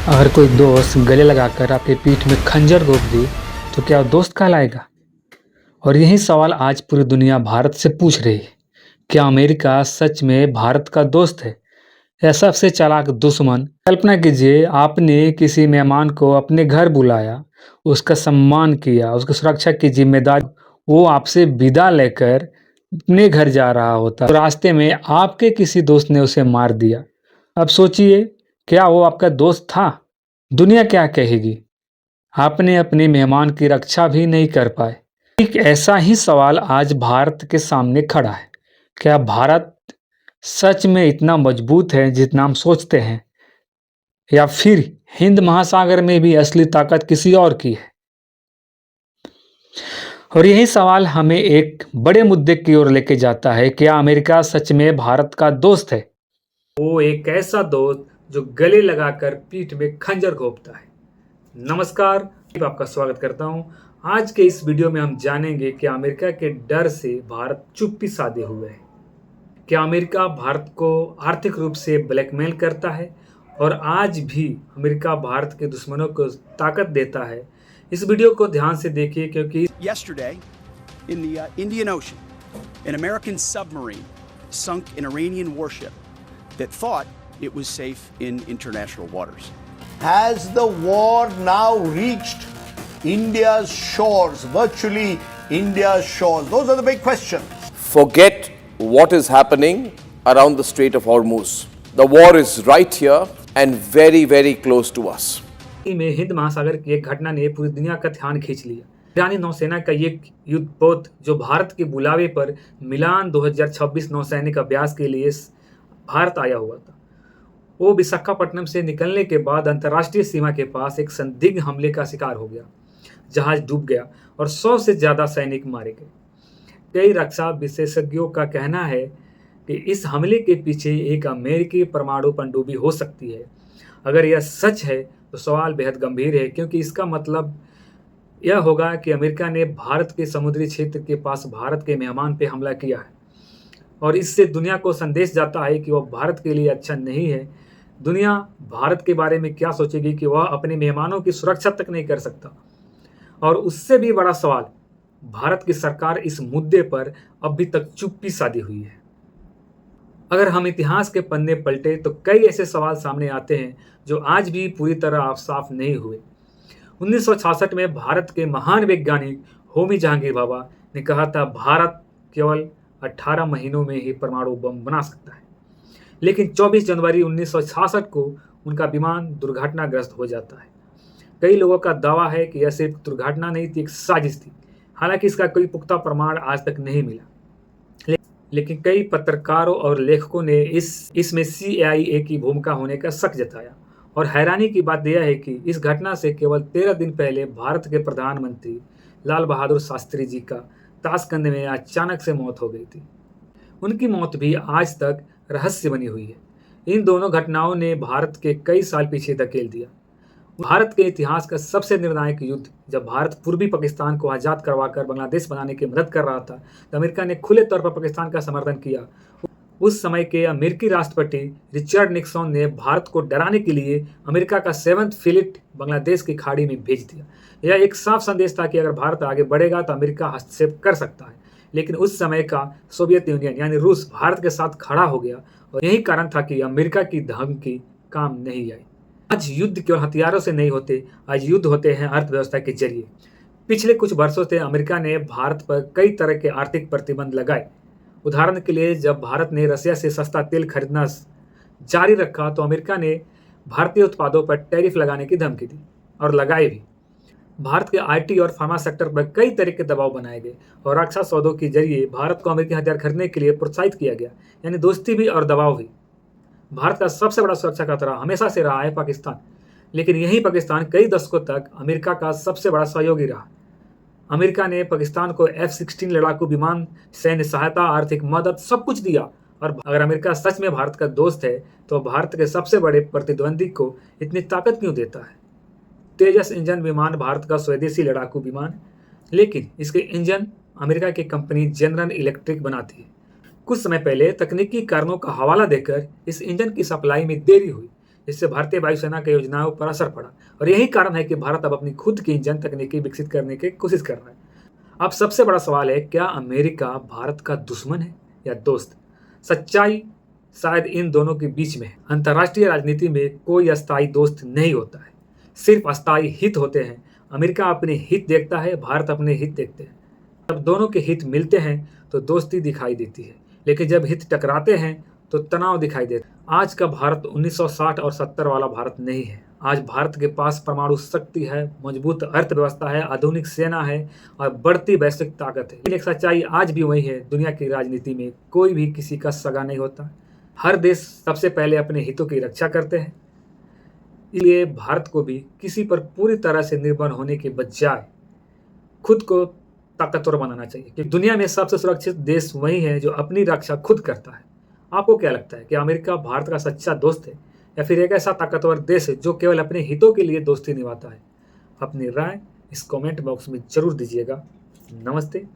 अगर कोई दोस्त गले लगाकर आपकी पीठ में खंजर घोंप दी तो क्या वो दोस्त कहलाएगा? और यही सवाल आज पूरी दुनिया भारत से पूछ रही है। क्या अमेरिका सच में भारत का दोस्त है या सबसे चालाक दुश्मन? कल्पना कीजिए, आपने किसी मेहमान को अपने घर बुलाया, उसका सम्मान किया, उसकी सुरक्षा की जिम्मेदारी। वो आपसे विदा लेकर अपने घर जा रहा होता तो रास्ते में आपके किसी दोस्त ने उसे मार दिया। अब सोचिए, क्या वो आपका दोस्त था? दुनिया क्या कहेगी? आपने अपने मेहमान की रक्षा भी नहीं कर पाए। ठीक ऐसा ही सवाल आज भारत के सामने खड़ा है। क्या भारत सच में इतना मजबूत है जितना हम सोचते हैं, या फिर हिंद महासागर में भी असली ताकत किसी और की है? और यही सवाल हमें एक बड़े मुद्दे की ओर लेके जाता है। क्या अमेरिका सच में भारत का दोस्त है? वो एक ऐसा दोस्त जो गले लगाकर पीठ में खंजर घोंपता है। नमस्कार, आपका स्वागत करता हूं। आज के इस वीडियो में हम जानेंगे कि अमेरिका के डर से भारत चुप्पी साधे हुए है। क्या अमेरिका भारत को आर्थिक रूप से ब्लैकमेल करता है और आज भी अमेरिका भारत के दुश्मनों को ताकत देता है? इस वीडियो को ध्यान से देखिए, क्योंकि Yesterday, in the Indian Ocean, an American submarine sunk an Iranian warship that thought it was safe in international waters. Has the war now reached India's shores, virtually India's shores? Those are the big questions. Forget what is happening around the Strait of Hormuz. The war is right here and very, very close to us. में हिंद महासागर की एक घटना ने पूरी दुनिया का ध्यान खींच लिया। ईरानी नौसेना का ये युद्धपोत, जो भारत के बुलावे पर मिलान 2026 नौसैनिक अभ्यास के लिए भारत आया हुआ था, वो विशाखापट्टनम से निकलने के बाद अंतर्राष्ट्रीय सीमा के पास एक संदिग्ध हमले का शिकार हो गया। जहाज डूब गया और 100 से ज्यादा सैनिक मारे गए। कई रक्षा विशेषज्ञों का कहना है कि इस हमले के पीछे एक अमेरिकी परमाणु पनडुब्बी हो सकती है। अगर यह सच है तो सवाल बेहद गंभीर है, क्योंकि इसका मतलब यह होगा कि अमेरिका ने भारत के समुद्री क्षेत्र के पास भारत के मेहमान पे हमला किया है, और इससे दुनिया को संदेश जाता है कि वह भारत के लिए अच्छा नहीं है। दुनिया भारत के बारे में क्या सोचेगी कि वह अपने मेहमानों की सुरक्षा तक नहीं कर सकता। और उससे भी बड़ा सवाल, भारत की सरकार इस मुद्दे पर अभी तक चुप्पी साधी हुई है। अगर हम इतिहास के पन्ने पलटे तो कई ऐसे सवाल सामने आते हैं जो आज भी पूरी तरह साफ नहीं हुए। 1966 में भारत के महान वैज्ञानिक होमी जहांगीर भाभा ने कहा था, भारत केवल 18 महीनों में ही परमाणु बम बना सकता है। लेकिन 24 जनवरी 1966 को उनका विमान दुर्घटनाग्रस्त हो जाता है। कई लोगों का दावा है कि यह सिर्फ दुर्घटना नहीं थी, एक साजिश थी। हालांकि इसका कोई पुख्ता प्रमाण आज तक नहीं मिला, लेकिन कई पत्रकारों और लेखकों ने इसमें CIA की भूमिका होने का शक जताया। और हैरानी की बात यह है कि इस घटना से केवल 13 दिन पहले भारत के प्रधानमंत्री लाल बहादुर शास्त्री जी का ताशकंद में अचानक से मौत हो गई थी। उनकी मौत भी आज तक रहस्य बनी हुई है। इन दोनों घटनाओं ने भारत के कई साल पीछे धकेल दिया। भारत के इतिहास का सबसे निर्णायक युद्ध, जब भारत पूर्वी पाकिस्तान को आज़ाद करवाकर बांग्लादेश बनाने की मदद कर रहा था, तो अमेरिका ने खुले तौर पर पाकिस्तान का समर्थन किया। उस समय के अमेरिकी राष्ट्रपति रिचर्ड निक्सन ने भारत को डराने के लिए अमेरिका का 7th फ्लीट बांग्लादेश की खाड़ी में भेज दिया। यह एक साफ संदेश था कि अगर भारत आगे बढ़ेगा तो अमेरिका हस्तक्षेप कर सकता है। लेकिन उस समय का सोवियत यूनियन यानी रूस भारत के साथ खड़ा हो गया, और यही कारण था कि अमेरिका की धमकी काम नहीं आई। आज युद्ध केवल हथियारों से नहीं होते, आज युद्ध होते हैं अर्थव्यवस्था के जरिए। पिछले कुछ वर्षों से अमेरिका ने भारत पर कई तरह के आर्थिक प्रतिबंध लगाए। उदाहरण के लिए, जब भारत ने रसिया से सस्ता तेल खरीदना जारी रखा तो अमेरिका ने भारतीय उत्पादों पर टैरिफ लगाने की धमकी दी, और लगाए भी। भारत के IT और फार्मा सेक्टर पर कई तरह के दबाव बनाए गए, और रक्षा सौदों के जरिए भारत को अमेरिकी हथियार खरीदने के लिए प्रोत्साहित किया गया, यानी दोस्ती भी और दबाव भी। भारत का सबसे बड़ा सुरक्षा खतरा हमेशा से रहा है पाकिस्तान, लेकिन यही पाकिस्तान कई दशकों तक अमेरिका का सबसे बड़ा सहयोगी रहा। अमेरिका ने पाकिस्तान को F-16 लड़ाकू विमान, सैन्य सहायता, आर्थिक मदद, सब कुछ दिया। और अगर अमेरिका सच में भारत का दोस्त है तो भारत के सबसे बड़े प्रतिद्वंदी को इतनी ताकत क्यों देता है? तेजस इंजन विमान भारत का स्वदेशी लड़ाकू विमान, लेकिन इसके इंजन अमेरिका की कंपनी जनरल इलेक्ट्रिक बनाती है। कुछ समय पहले तकनीकी कारणों का हवाला देकर इस इंजन की सप्लाई में देरी हुई, जिससे भारतीय वायुसेना की योजनाओं पर असर पड़ा। और यही कारण है कि भारत अब अपनी खुद की इंजन तकनीकी विकसित करने की कोशिश कर रहा है। अब सबसे बड़ा सवाल है, क्या अमेरिका भारत का दुश्मन है या दोस्त? सच्चाई शायद इन दोनों के बीच में है। अंतर्राष्ट्रीय राजनीति में कोई अस्थायी दोस्त नहीं होता है, सिर्फ अस्थायी हित होते हैं। अमेरिका अपने हित देखता है, भारत अपने हित देखते हैं। जब दोनों के हित मिलते हैं तो दोस्ती दिखाई देती है, लेकिन जब हित टकराते हैं तो तनाव दिखाई देता है। आज का भारत 1960 और 70 वाला भारत नहीं है। आज भारत के पास परमाणु शक्ति है, मजबूत अर्थव्यवस्था है, आधुनिक सेना है और बढ़ती वैश्विक ताकत है। लेकिन एक सच्चाई आज भी वही है, दुनिया की राजनीति में कोई भी किसी का सगा नहीं होता। हर देश सबसे पहले अपने हितों की रक्षा करते हैं। इसलिए भारत को भी किसी पर पूरी तरह से निर्भर होने के बजाय खुद को ताकतवर बनाना चाहिए, क्योंकि दुनिया में सबसे सुरक्षित देश वही है जो अपनी रक्षा खुद करता है। आपको क्या लगता है कि अमेरिका भारत का सच्चा दोस्त है या फिर एक ऐसा ताकतवर देश है जो केवल अपने हितों के लिए दोस्ती निभाता है? अपनी राय इस कमेंट बॉक्स में जरूर दीजिएगा। नमस्ते।